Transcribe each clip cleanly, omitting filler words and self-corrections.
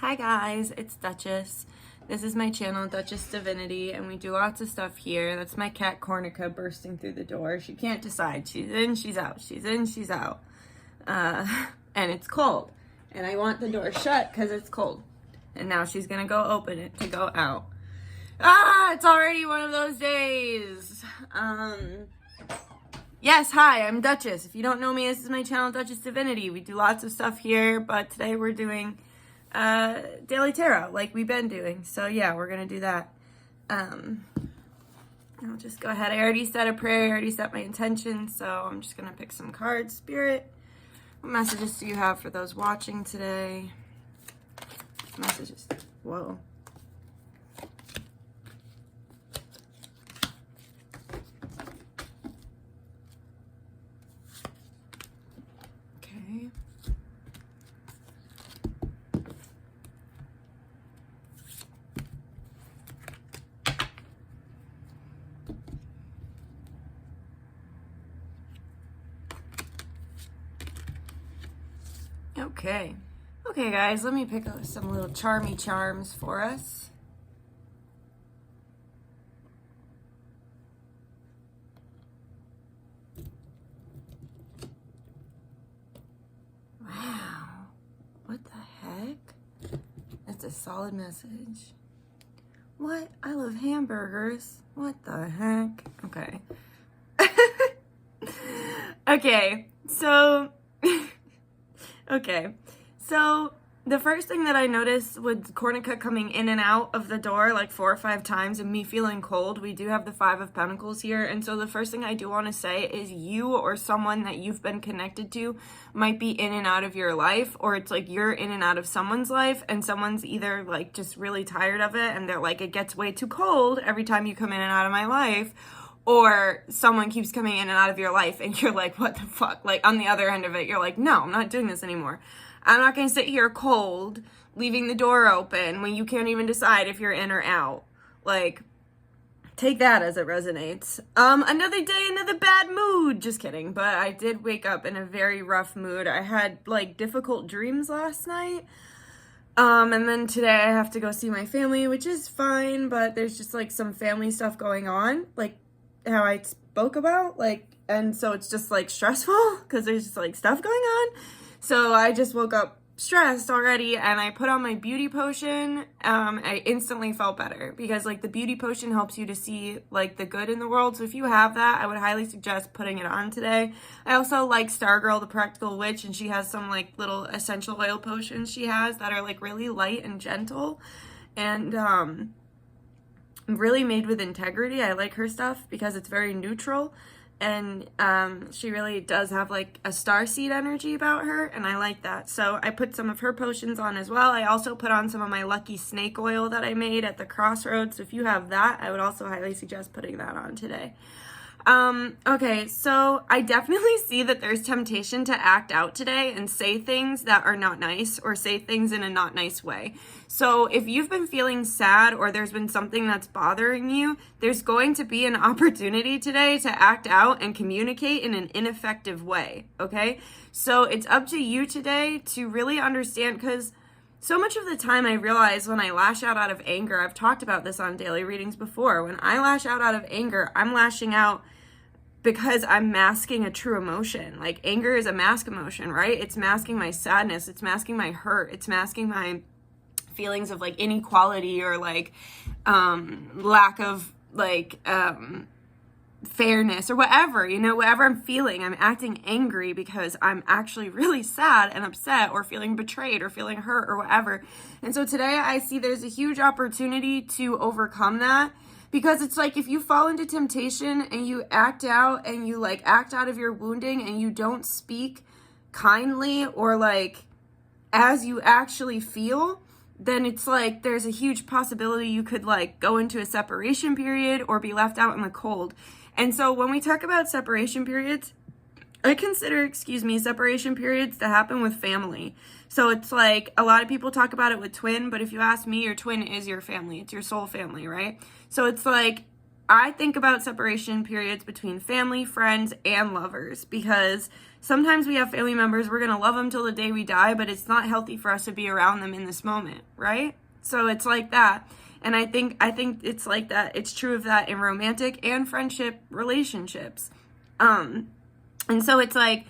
Hi guys, it's Dutchess. This is my channel, Dutchess Divinity, and we do lots of stuff here. That's my cat Cornica bursting through the door. She can't decide. She's in, she's out. She's in, she's out. And it's cold. And I want the door shut because it's cold. And now she's gonna go open it to go out. It's already one of those days. Yes, hi, I'm Dutchess. If you don't know me, this is my channel, Dutchess Divinity. We do lots of stuff here, but today we're doing daily tarot like we've been doing. So yeah, we're gonna do that. I'll just go ahead. I already said a prayer, I already set my intention, so I'm just gonna pick some cards. Spirit, what messages do you have for those watching today? Messages. Whoa. Okay. Okay, guys, let me pick up some little charmy charms for us. Wow, what the heck? That's a solid message. What? I love hamburgers. What the heck? Okay. So the first thing that I noticed with Cornica coming in and out of the door like 4 or 5 times and me feeling cold, we do have the 5 of Pentacles here. And so the first thing I do want to say is you or someone that you've been connected to might be in and out of your life, or it's like you're in and out of someone's life and someone's either like just really tired of it and they're like, it gets way too cold every time you come in and out of my life. Or someone keeps coming in and out of your life and you're like, what the fuck? Like on the other end of it, you're like, no, I'm not doing this anymore. I'm not going to sit here cold, leaving the door open when you can't even decide if you're in or out. Like, take that as it resonates. Another day, another bad mood. Just kidding. But I did wake up in a very rough mood. I had like difficult dreams last night. And then today I have to go see my family, which is fine, but there's just like some family stuff going on. Like, how I spoke about, like, and so it's just like stressful because there's just like stuff going on. So I just woke up stressed already and I put on my beauty potion. I instantly felt better because like the beauty potion helps you to see like the good in the world. So if you have that, I would highly suggest putting it on today. I also like Stargirl, the Practical Witch, and she has some like little essential oil potions she has that are like really light and gentle and really made with integrity. I like her stuff because it's very neutral, and she really does have like a starseed energy about her, and I like that. So I put some of her potions on as well. I also put on some of my lucky snake oil that I made at the crossroads. So if you have that, I would also highly suggest putting that on today. Okay, so I definitely see that there's temptation to act out today and say things that are not nice or say things in a not nice way. So if you've been feeling sad or there's been something that's bothering you, there's going to be an opportunity today to act out and communicate in an ineffective way, okay? So it's up to you today to really understand, because so much of the time I realize when I lash out of anger, I've talked about this on daily readings before, when I lash out of anger, I'm lashing out because I'm masking a true emotion. Like anger is a mask emotion, right? It's masking my sadness, it's masking my hurt, it's masking my feelings of like inequality or like lack of like fairness or whatever, you know, whatever I'm feeling. I'm acting angry because I'm actually really sad and upset or feeling betrayed or feeling hurt or whatever. And so today I see there's a huge opportunity to overcome that, because it's like if you fall into temptation and you act out and you like act out of your wounding and you don't speak kindly or like as you actually feel, then it's like there's a huge possibility you could like go into a separation period or be left out in the cold. And so when we talk about separation periods, I consider, separation periods to happen with family. So it's like a lot of people talk about it with twin, but if you ask me, your twin is your family. It's your soul family, right? So it's like I think about separation periods between family, friends, and lovers, because sometimes we have family members, we're going to love them till the day we die, but it's not healthy for us to be around them in this moment, right? So it's like that. And I think it's like that. It's true of that in romantic and friendship relationships. And so it's like,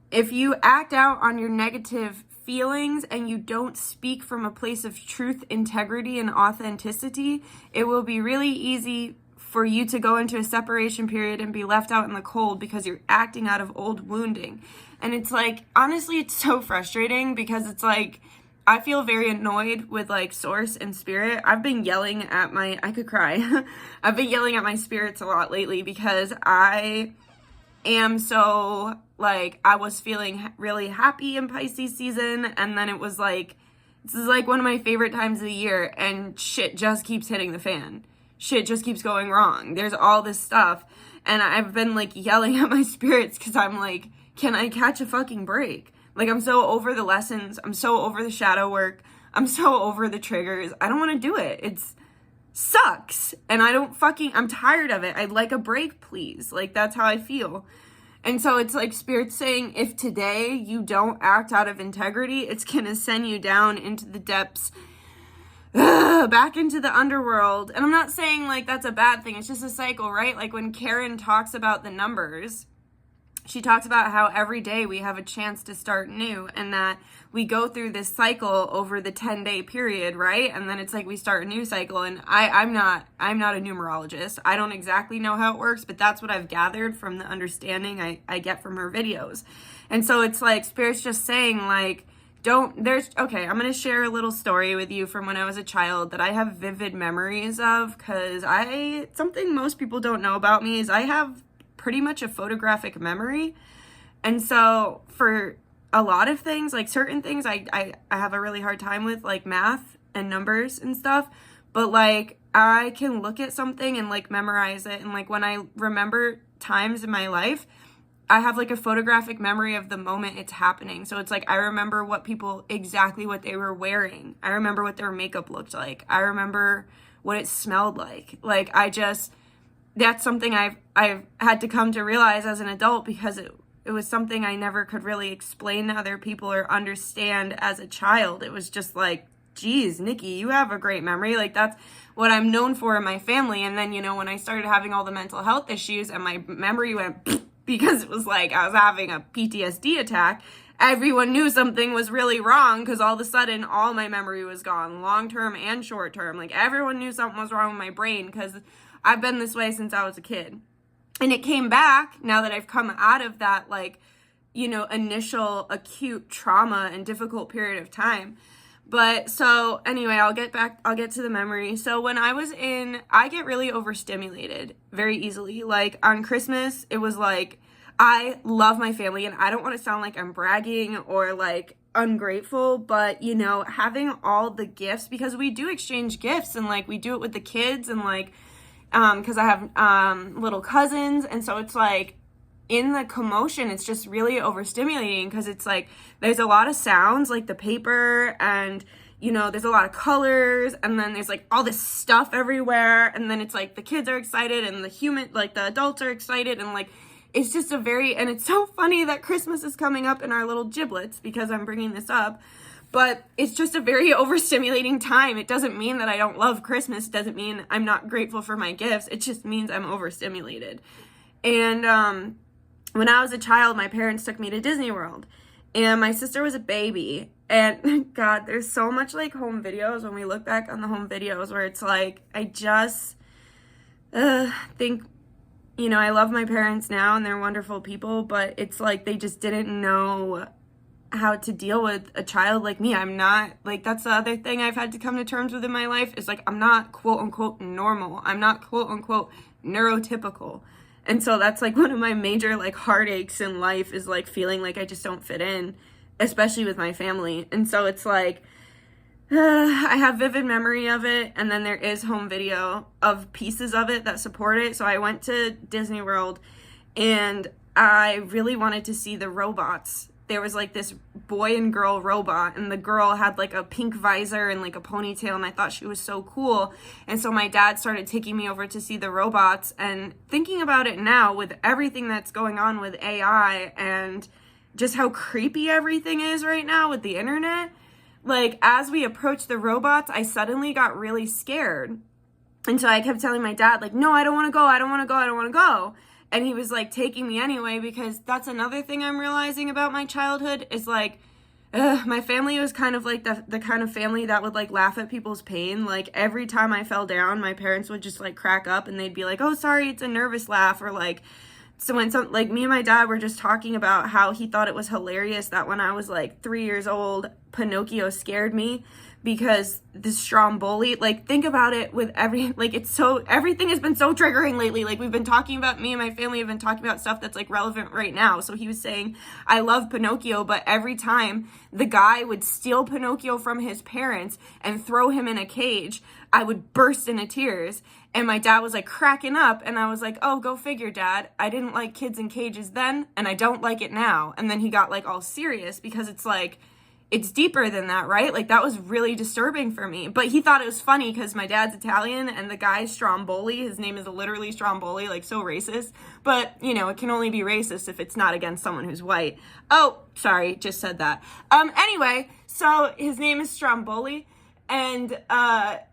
if you act out on your negative feelings and you don't speak from a place of truth, integrity, and authenticity, it will be really easy for you to go into a separation period and be left out in the cold because you're acting out of old wounding. And it's like, honestly, it's so frustrating, because it's like, I feel very annoyed with like source and spirit. I've been yelling at I could cry. I've been yelling at my spirits a lot lately, because I am so, like, I was feeling really happy in Pisces season, and then it was like, this is like one of my favorite times of the year, and shit just keeps hitting the fan. Shit just keeps going wrong. There's all this stuff, and I've been like yelling at my spirits, because I'm like, can I catch a fucking break? Like, I'm so over the lessons. I'm so over the shadow work. I'm so over the triggers. I don't want to do it. It's sucks. And I'm tired of it. I'd like a break, please. Like, that's how I feel. And so it's like Spirit's saying, if today you don't act out of integrity, it's going to send you down into the depths, back into the underworld. And I'm not saying like that's a bad thing. It's just a cycle, right? Like when Karen talks about the numbers, she talks about how every day we have a chance to start new, and that we go through this cycle over the 10-day period, right? And then it's like we start a new cycle. And I'm not a numerologist. I don't exactly know how it works, but that's what I've gathered from the understanding I get from her videos. And so it's like Spirit's just saying, like, I'm going to share a little story with you from when I was a child that I have vivid memories of, because something most people don't know about me is I have pretty much a photographic memory. And so for a lot of things, like certain things I have a really hard time with, like math and numbers and stuff, but like I can look at something and like memorize it. And like when I remember times in my life, I have like a photographic memory of the moment it's happening. So it's like I remember exactly what they were wearing. I remember what their makeup looked like. I remember what it smelled like. Like that's something I've had to come to realize as an adult, because it was something I never could really explain to other people or understand as a child. It was just like, geez, Nikki, you have a great memory. Like that's what I'm known for in my family. And then, when I started having all the mental health issues and my memory went because it was like I was having a PTSD attack, everyone knew something was really wrong, because all of a sudden all my memory was gone, long-term and short-term. Like everyone knew something was wrong with my brain, because I've been this way since I was a kid. And it came back now that I've come out of that, like, initial acute trauma and difficult period of time. But so anyway, I'll get to the memory. So when I get really overstimulated very easily. Like on Christmas, it was like, I love my family, and I don't want to sound like I'm bragging or like ungrateful, but having all the gifts, because we do exchange gifts, and like we do it with the kids, and like, because I have little cousins, and so it's like in the commotion, it's just really overstimulating, because it's like there's a lot of sounds, like the paper, and there's a lot of colors, and then there's like all this stuff everywhere, and then it's like the kids are excited, and the adults are excited, and like it's just and it's so funny that Christmas is coming up in our little giblets, because I'm bringing this up. But it's just a very overstimulating time. It doesn't mean that I don't love Christmas. It doesn't mean I'm not grateful for my gifts. It just means I'm overstimulated. And when I was a child, my parents took me to Disney World. And my sister was a baby. And God, there's so much like home videos when we look back on the home videos where it's like, I just think, I love my parents now and they're wonderful people. But it's like they just didn't know how to deal with a child like me. I'm not, like, that's the other thing I've had to come to terms with in my life, is like, I'm not quote unquote normal. I'm not quote unquote neurotypical. And so that's like one of my major like heartaches in life, is like feeling like I just don't fit in, especially with my family. And so it's like, I have vivid memory of it. And then there is home video of pieces of it that support it. So I went to Disney World and I really wanted to see the robots there was like this boy and girl robot, and the girl had like a pink visor and like a ponytail, and I thought she was so cool. And so my dad started taking me over to see the robots. And thinking about it now, with everything that's going on with AI and just how creepy everything is right now with the internet, like as we approached the robots, I suddenly got really scared. And so I kept telling my dad, like, no, I don't want to go. I don't want to go. I don't want to go. And he was like taking me anyway, because that's another thing I'm realizing about my childhood is like, my family was kind of like the kind of family that would like laugh at people's pain. Like every time I fell down, my parents would just like crack up and they'd be like, oh, sorry, it's a nervous laugh. Or like, so when like me and my dad were just talking about how he thought it was hilarious that when I was like 3 years old, Pinocchio scared me because the Stromboli, like think about it with everything has been so triggering lately. Like we've been talking about, me and my family have been talking about stuff that's like relevant right now. So he was saying, I love Pinocchio, but every time the guy would steal Pinocchio from his parents and throw him in a cage, I would burst into tears. And my dad was like cracking up, and I was like, oh, go figure, Dad. I didn't like kids in cages then, and I don't like it now. And then he got like all serious because it's like, it's deeper than that, right? Like that was really disturbing for me. But he thought it was funny because my dad's Italian and the guy's Stromboli, his name is literally Stromboli, like so racist. But, you know, it can only be racist if it's not against someone who's white. Oh, sorry, just said that. Anyway, so his name is Stromboli. And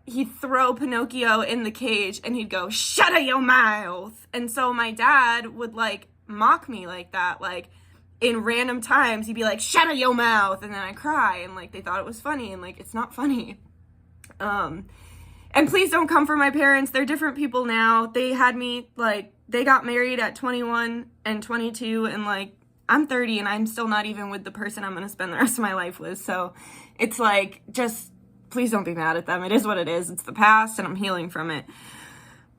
he'd throw Pinocchio in the cage and he'd go, shut your mouth. And so my dad would like mock me like that, like in random times he'd be like, shut your mouth, and then I cry, and like they thought it was funny, and like it's not funny. And please don't come for my parents. They're different people now. They had me like, they got married at 21 and 22, and like I'm 30 and I'm still not even with the person I'm gonna spend the rest of my life with. So it's like, just please don't be mad at them. It is what it is. It's the past and I'm healing from it.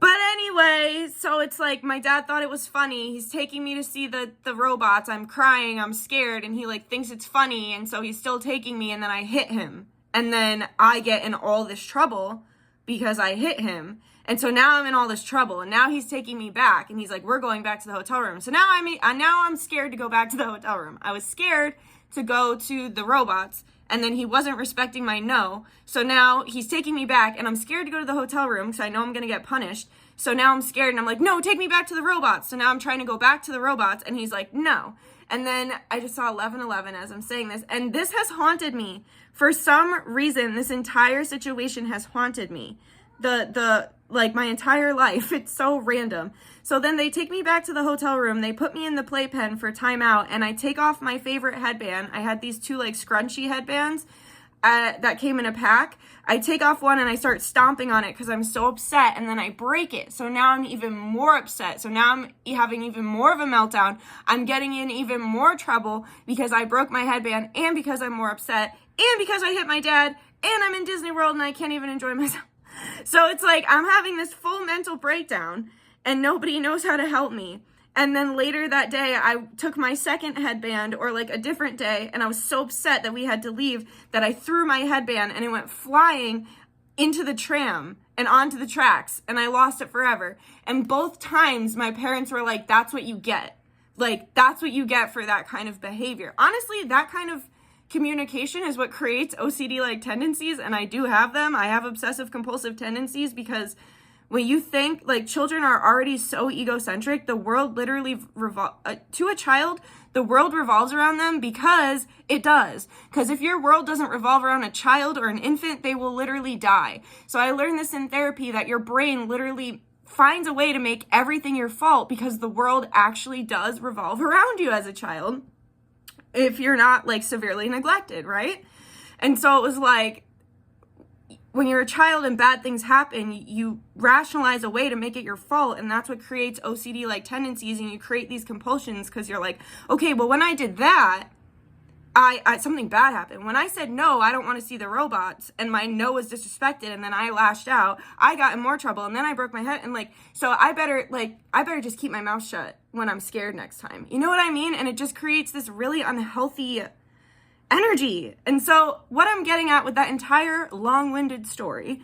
But anyway, so it's like my dad thought it was funny. He's taking me to see the robots. I'm crying. I'm scared. And he like thinks it's funny. And so he's still taking me. And then I hit him. And then I get in all this trouble because I hit him. And so now I'm in all this trouble. And now he's taking me back. And he's like, we're going back to the hotel room. So now I'm scared to go back to the hotel room. I was scared to go to the robots. And then he wasn't respecting my no. So now he's taking me back, and I'm scared to go to the hotel room because I know I'm going to get punished. So now I'm scared, and I'm like, no, take me back to the robots. So now I'm trying to go back to the robots, and he's like, no. And then I just saw 11:11 as I'm saying this. And this has haunted me. For some reason, this entire situation has haunted me. Like my entire life. It's so random. So then they take me back to the hotel room. They put me in the playpen for timeout, and I take off my favorite headband. I had these two like scrunchy headbands that came in a pack. I take off one and I start stomping on it because I'm so upset, and then I break it. So now I'm even more upset. So now I'm having even more of a meltdown. I'm getting in even more trouble because I broke my headband, and because I'm more upset, and because I hit my dad, and I'm in Disney World and I can't even enjoy myself. So it's like I'm having this full mental breakdown and nobody knows how to help me. And then later that day, I took my second headband, or like a different day, and I was so upset that we had to leave that I threw my headband and it went flying into the tram and onto the tracks, and I lost it forever. And both times my parents were like, that's what you get. Like, that's what you get for that kind of behavior. Honestly, that kind of communication is what creates OCD-like tendencies, and I do have them. I have obsessive compulsive tendencies because when you think, like, children are already so egocentric, the world literally to a child, the world revolves around them because it does. Because if your world doesn't revolve around a child or an infant, they will literally die. So I learned this in therapy, that your brain literally finds a way to make everything your fault because the world actually does revolve around you as a child, if you're not like severely neglected, right? And so it was like, when you're a child and bad things happen, you rationalize a way to make it your fault, and that's what creates OCD-like tendencies, and you create these compulsions because you're like, okay, well, when I did that, I something bad happened. When I said no, I don't want to see the robots, and my no was disrespected, and then I lashed out, I got in more trouble, and then I broke my head, and like, so I better just keep my mouth shut when I'm scared next time. You know what I mean? And it just creates this really unhealthy energy. And so what I'm getting at with that entire long-winded story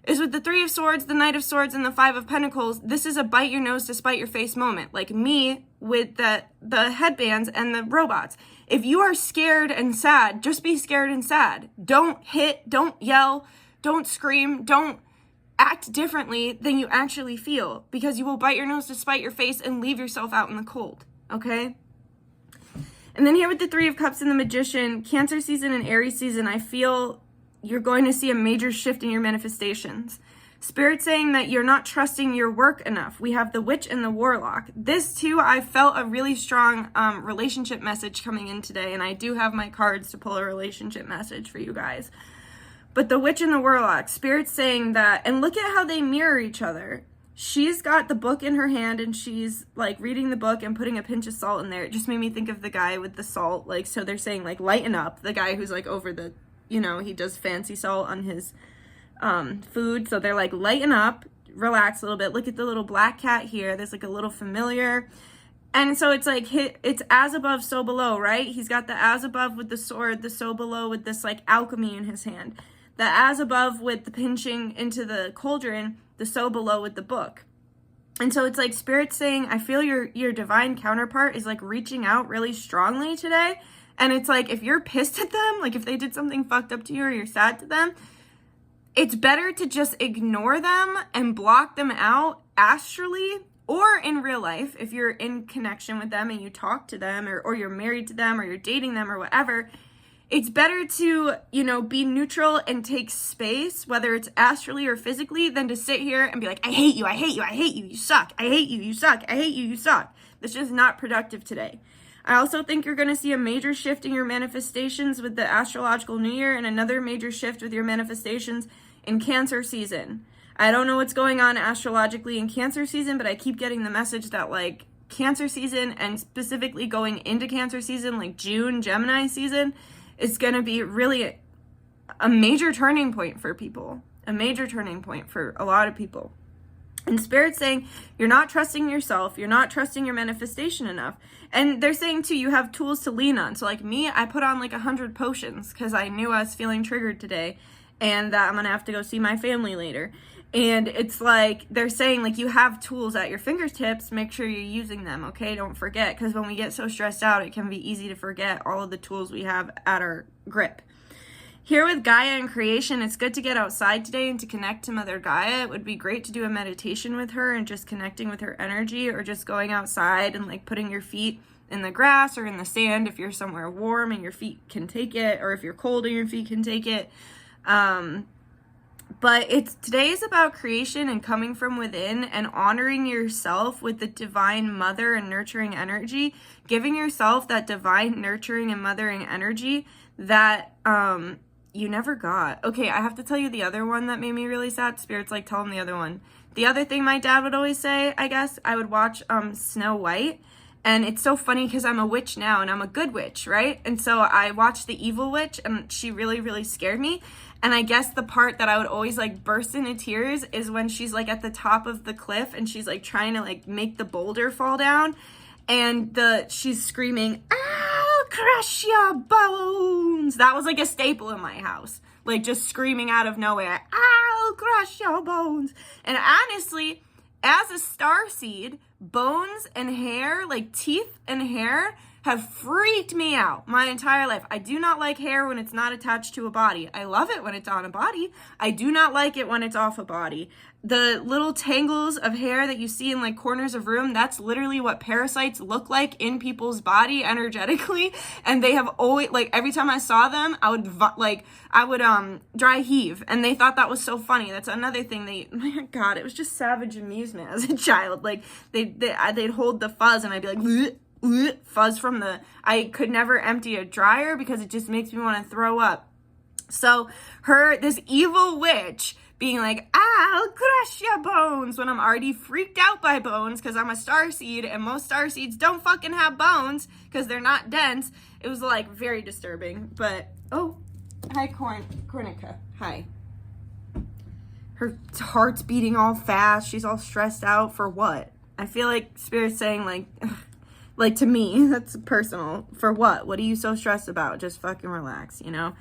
is with the Three of Swords, the Knight of Swords, and the Five of Pentacles. This is a bite your nose to spite your face moment. Like me with the headbands and the robots. If you are scared and sad, just be scared and sad. Don't hit, don't yell, don't scream, don't act differently than you actually feel, because you will bite your nose to spite your face and leave yourself out in the cold, okay? And then here with the Three of Cups and the Magician, Cancer season and Aries season, I feel you're going to see a major shift in your manifestations. Spirit saying that you're not trusting your work enough. We have the Witch and the Warlock. This too, I felt a really strong relationship message coming in today, and I do have my cards to pull a relationship message for you guys. But the Witch and the Warlock, Spirit's saying that, and look at how they mirror each other. She's got the book in her hand and she's like reading the book and putting a pinch of salt in there. It just made me think of the guy with the salt. Like, so they're saying like lighten up, the guy who's like over the, you know, he does fancy salt on his food. So they're like lighten up, relax a little bit. Look at the little black cat here. There's like a little familiar. And so it's like, it's as above, so below, right? He's got the as above with the sword, the so below with this like alchemy in his hand. The as above with the pinching into the cauldron, the so below with the book. And so it's like Spirit saying, I feel your divine counterpart is like reaching out really strongly today. And it's like, if you're pissed at them, like if they did something fucked up to you or you're sad to them, it's better to just ignore them and block them out astrally or in real life. If you're in connection with them and you talk to them or you're married to them or you're dating them or whatever, it's better to, you know, be neutral and take space, whether it's astrally or physically, than to sit here and be like, I hate you, I hate you, I hate you, you suck, I hate you, you suck, I hate you, you suck. That's just not productive today. I also think you're going to see a major shift in your manifestations with the astrological new year, and another major shift with your manifestations in Cancer season. I don't know what's going on astrologically in Cancer season, but I keep getting the message that like Cancer season, and specifically going into Cancer season, like June, Gemini season, is going to be really a major turning point for people, a major turning point for a lot of people. And Spirit's saying you're not trusting yourself, you're not trusting your manifestation enough. And they're saying too, you have tools to lean on. So like me, I put on like 100 potions because I knew I was feeling triggered today and that I'm going to have to go see my family later. And it's like, they're saying like you have tools at your fingertips, make sure you're using them, okay? Don't forget, because when we get so stressed out, it can be easy to forget all of the tools we have at our grip. Here with Gaia and creation, it's good to get outside today and to connect to Mother Gaia. It would be great to do a meditation with her and just connecting with her energy, or just going outside and like putting your feet in the grass or in the sand if you're somewhere warm and your feet can take it, or if you're cold and your feet can take it. But today is about creation and coming from within and honoring yourself with the divine mother and nurturing energy, giving yourself that divine nurturing and mothering energy that you never got. Okay, I have to tell you the other one that made me really sad. Spirit's like, tell him the other one. The other thing my dad would always say, I guess, I would watch Snow White. And it's so funny because I'm a witch now and I'm a good witch, right? And so I watched the evil witch and she really, really scared me. And I guess the part that I would always like burst into tears is when she's like at the top of the cliff and she's like trying to like make the boulder fall down. And she's screaming, I'll crush your bones. That was like a staple in my house. Like just screaming out of nowhere, I'll crush your bones. And honestly, as a starseed, bones and hair, like teeth and hair, have freaked me out my entire life. I do not like hair when it's not attached to a body. I love it when it's on a body. I do not like it when it's off a body. The little tangles of hair that you see in like corners of room, that's literally what parasites look like in people's body energetically. And they have always, like every time I saw them, I would dry heave. And they thought that was so funny. That's another thing my God, it was just savage amusement as a child. Like they'd hold the fuzz and I'd be like, bleh, bleh, fuzz from I could never empty a dryer because it just makes me want to throw up. So this evil witch being like, I'll crush your bones, when I'm already freaked out by bones because I'm a starseed and most starseeds don't fucking have bones because they're not dense. It was like very disturbing. But oh, hi Cornica, hi. Her heart's beating all fast. She's all stressed out for what? I feel like Spirit's saying like to me, that's personal. For what? What are you so stressed about? Just fucking relax, you know?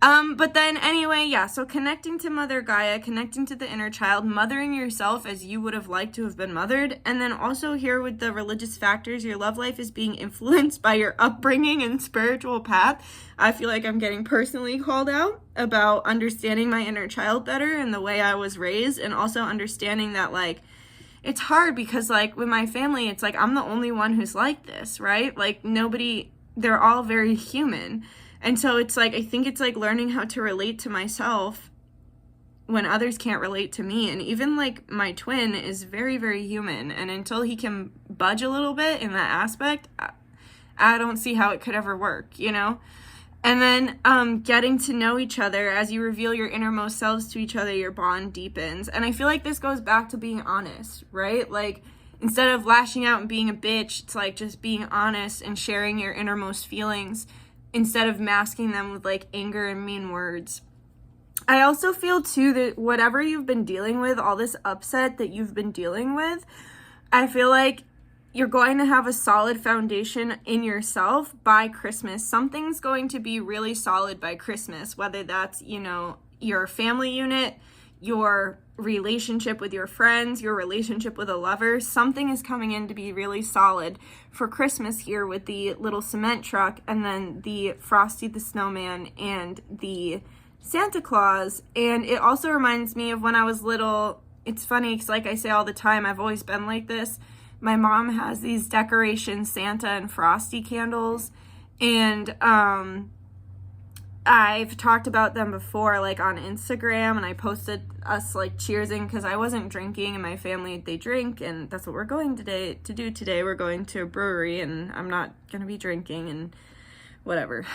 But then anyway, yeah, so connecting to Mother Gaia, connecting to the inner child, mothering yourself as you would have liked to have been mothered. And then also here with the religious factors, your love life is being influenced by your upbringing and spiritual path. I feel like I'm getting personally called out about understanding my inner child better and the way I was raised, and also understanding that, like, it's hard because, like, with my family, it's like I'm the only one who's like this, right? Like, nobody, they're all very human. And so it's like, I think it's like learning how to relate to myself when others can't relate to me. And even like my twin is very, very human. And until he can budge a little bit in that aspect, I don't see how it could ever work, you know? And then getting to know each other as you reveal your innermost selves to each other, your bond deepens. And I feel like this goes back to being honest, right? Like, instead of lashing out and being a bitch, it's like just being honest and sharing your innermost feelings, instead of masking them with like anger and mean words. I also feel too that whatever you've been dealing with, all this upset that you've been dealing with, I feel like you're going to have a solid foundation in yourself by Christmas. Something's going to be really solid by Christmas, whether that's, you know, your family unit, your relationship with your friends, your relationship with a lover. Something is coming in to be really solid for Christmas here with the little cement truck, and then the Frosty the Snowman and the Santa Claus. And it also reminds me of when I was little. It's funny because, like I say all the time, I've always been like this. My mom has these decoration Santa and Frosty candles, and I've talked about them before, like on Instagram, and I posted us like cheersing because I wasn't drinking, and my family, they drink, and that's what we're going to do today. We're going to a brewery, and I'm not gonna be drinking and whatever.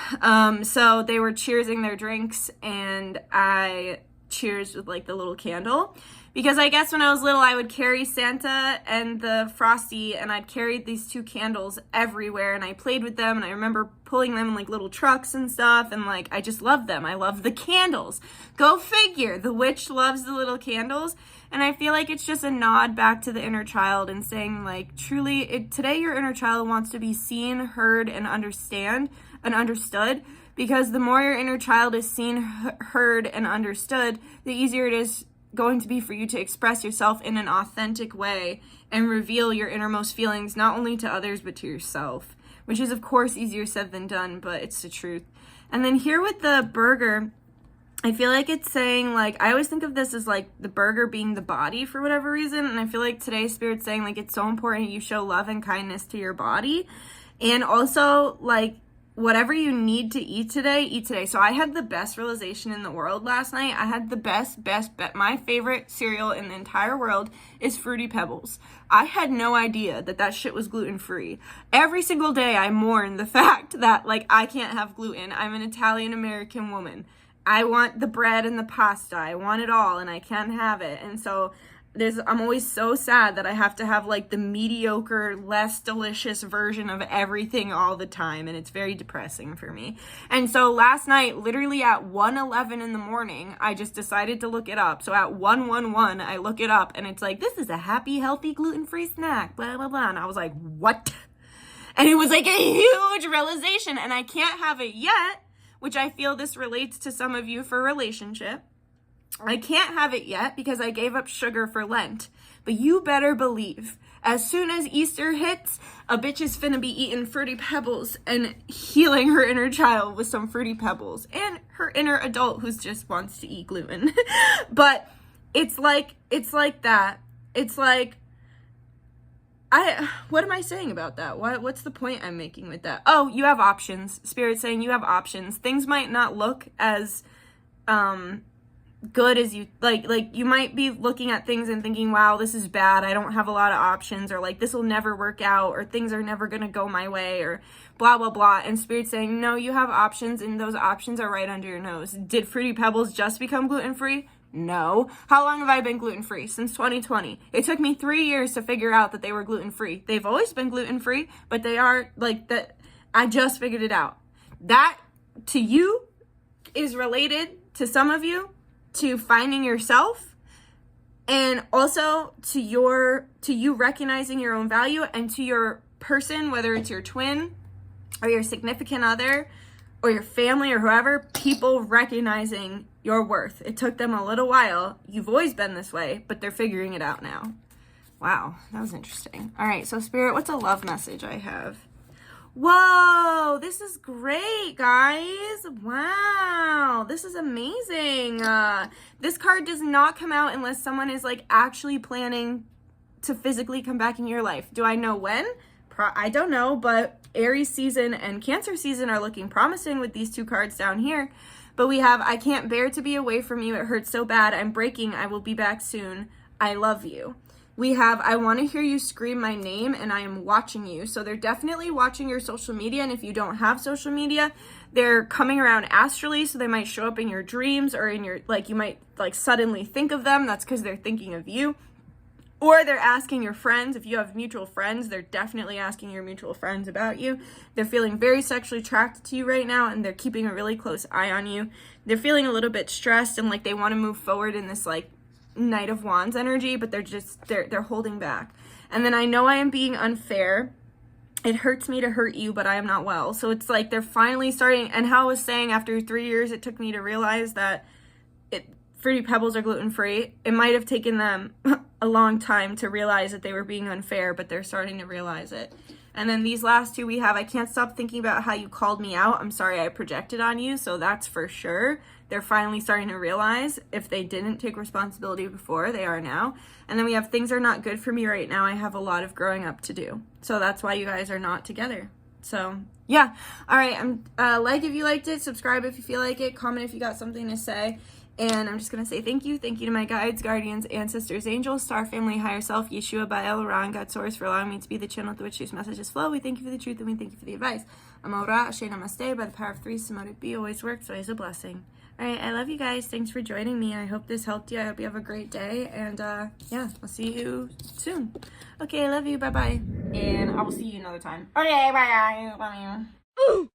So they were cheersing their drinks, and I cheers with like the little candle, because I guess when I was little I would carry Santa and the Frosty, and I'd carry these two candles everywhere, and I played with them, and I remember pulling them in like little trucks and stuff, and like I just loved them. I love the candles. Go figure, the witch loves the little candles. And I feel like it's just a nod back to the inner child and saying, like, truly today your inner child wants to be seen, heard, and understood. Because the more your inner child is seen, heard, and understood, the easier it is going to be for you to express yourself in an authentic way and reveal your innermost feelings, not only to others, but to yourself. Which is, of course, easier said than done, but it's the truth. And then here with the burger, I feel like it's saying, like, I always think of this as, like, the burger being the body for whatever reason. And I feel like today's Spirit's saying, like, it's so important you show love and kindness to your body. And also, like, whatever you need to eat today, eat today. So I had the best realization in the world last night. I had the best, my favorite cereal in the entire world is Fruity Pebbles. I had no idea that shit was gluten-free. Every single day I mourn the fact that, like, I can't have gluten. I'm an Italian-American woman. I want the bread and the pasta. I want it all, and I can't have it. And so I'm always so sad that I have to have like the mediocre, less delicious version of everything all the time, and it's very depressing for me. And so last night, literally at 1:11 in the morning, I just decided to look it up. So at 1:11, I look it up, and it's like, this is a happy, healthy, gluten-free snack, blah, blah, blah. And I was like, what? And it was like a huge realization, and I can't have it yet, which I feel this relates to some of you for relationship. I can't have it yet because I gave up sugar for Lent. But you better believe, as soon as Easter hits, a bitch is finna be eating Fruity Pebbles and healing her inner child with some Fruity Pebbles. And her inner adult who just wants to eat gluten. But it's like that. It's like, what am I saying about that? What's the point I'm making with that? Oh, you have options. Spirit's saying you have options. Things might not look as, good as you like you might be looking at things and thinking, wow, this is bad, I don't have a lot of options, or like this will never work out, or things are never gonna go my way, or blah blah blah. And Spirit's saying, no, you have options, and those options are right under your nose. Did Fruity Pebbles just become gluten-free? No. How long have I been gluten-free? Since 2020. It took me 3 years to figure out that they were gluten-free. They've always been gluten-free, but they are like that. I just figured it out. That to you is related to some of you to finding yourself, and also to you recognizing your own value, and to your person, whether it's your twin or your significant other or your family or whoever, people recognizing your worth. It took them a little while. You've always been this way, but they're figuring it out now. Wow, that was interesting. All right, so Spirit, what's a love message I have? Whoa, this is great, guys. Wow, this is amazing. This card does not come out unless someone is like actually planning to physically come back in your life. Do I know when? I don't know, but Aries season and Cancer season are looking promising with these two cards down here. But we have, I can't bear to be away from you. It hurts so bad. I'm breaking. I will be back soon. I love you. We have, I want to hear you scream my name and I am watching you. So they're definitely watching your social media. And if you don't have social media, they're coming around astrally. So they might show up in your dreams or in your, like you might like suddenly think of them. That's because they're thinking of you. Or they're asking your friends. If you have mutual friends, they're definitely asking your mutual friends about you. They're feeling very sexually attracted to you right now, and they're keeping a really close eye on you. They're feeling a little bit stressed and like they want to move forward in this like Knight of Wands energy, but they're holding back. And then I know I am being unfair. It hurts me to hurt you, but I am not well. So it's like they're finally starting. And how I was saying, after 3 years, it took me to realize that Fruity Pebbles are gluten-free. It might have taken them a long time to realize that they were being unfair, but they're starting to realize it. And then these last two we have, I can't stop thinking about how you called me out. I'm sorry I projected on you, so that's for sure. They're finally starting to realize if they didn't take responsibility before, they are now. And then we have things are not good for me right now. I have a lot of growing up to do. So that's why you guys are not together. So yeah. All right. Like if you liked it, subscribe if you feel like it, comment if you got something to say. And I'm just going to say thank you. Thank you to my guides, guardians, ancestors, angels, star family, higher self, Yeshua, Baal, Ra, and God Source for allowing me to be the channel through which these messages flow. We thank you for the truth and we thank you for the advice. Amora, Ashe, Namaste, by the power of three, Samadhi be, always works, always a blessing. All right, I love you guys. Thanks for joining me. I hope this helped you. I hope you have a great day. And yeah, I'll see you soon. Okay, I love you. Bye-bye. And I will see you another time. Okay, bye. Love you.